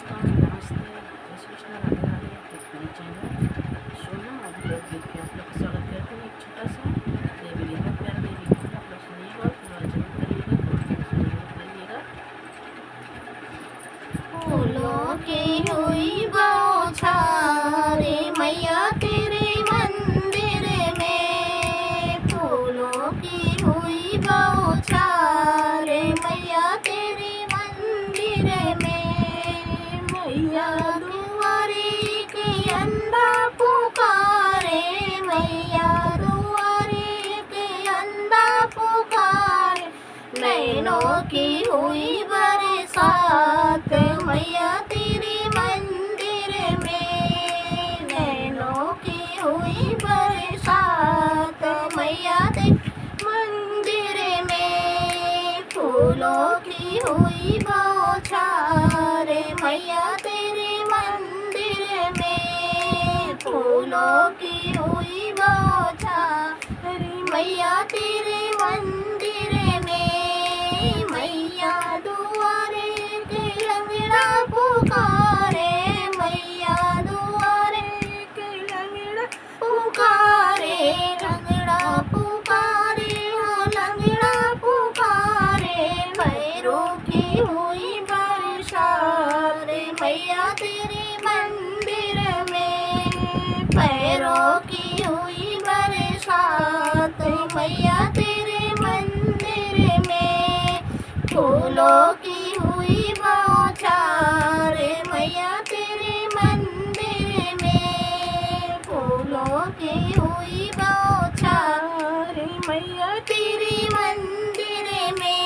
नमस्कार, नमस्ते, जय श्री कृष्ण, राधे राधे। मेरे चैनल सोना अभिलेख गीत पे आप लोग का स्वागत करते हैं। एक छोटा सा देवी गीत है, प्यारा देवी गीत आप लोग सुनिएगा, फुलवार जरूर करिएगा, जरूर करिएगा। फूलों की हुई बौछार मैया तेरे मंदिर में, फूलों की हुई बौछार मैया तेरे मंदिर में। मैया दुआरे के अंधा पुकारे, मैया दुआरे के अंधा पुकारे। नैनों की हुई बरसात मैया तेरे मंदिर में, नैनों की हुई बरसात मैया तेरे मंदिर में। फूलों की हुई बौछार मैया तेरे मंदिर में, फूलों की हुई बौछार मैया तेरे मंदिर में। मैया दुआरे के लंगड़ा पुकारे, मैया दुआरे के लंगड़ा पुकारे, लंगड़ा पुकारे, हो लंगड़ा पुकारे। पैरों की हुई बरसात मैया तेरे मंदिर में, पैरों की हुई बरसात मैया तेरे मंदिर में। फूलों की हुई बौछार मैया तेरे मंदिर में, फूलों की हुई बौछार मैया तेरे मंदिर में।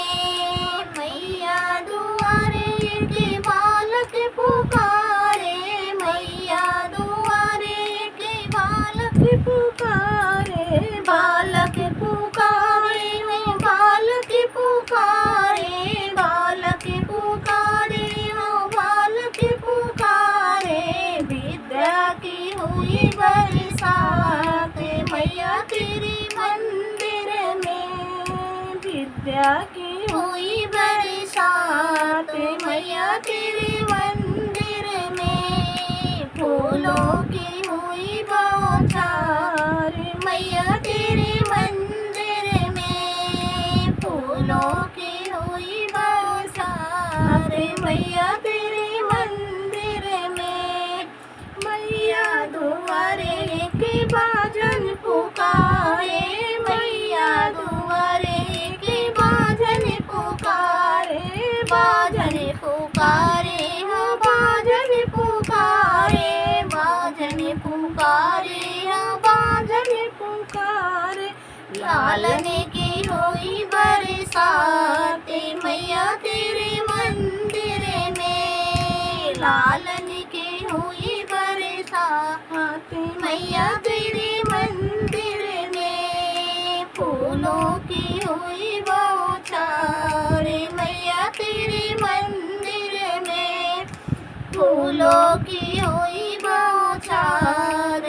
मैया दुआरे के बालक पुकारे, मैया दुआरे के बालक पुकारे, बालक पुकारे, बालक पुकारे, बालक पुकारे, बालक पुकारे। विद्या की हुई बरसात मैया तेरे मंदिर में, विद्या की हुई बरसात मैया तेरे मंदिर में। फूलों की हुई बौछार मैया तेरे मंदिर में, फूलों की हुई बौछार मैया तेरे मंदिर में। मैया दुआरे के बाजन पुकारे, मैया दुआरे के बाजन पुकारे, बाजन पुकारे, हो बाजन पुकारे, बाजन पुकारे, हो बाजन पुकारे। लालन की हुई बरसात मैया तेरे मंदिर में, लालन की हुई बरसात मैया तेरे मंदिर में। फूलों की हुई बौछार मैया तेरे मंदिर में, फूलों की हुई बौछार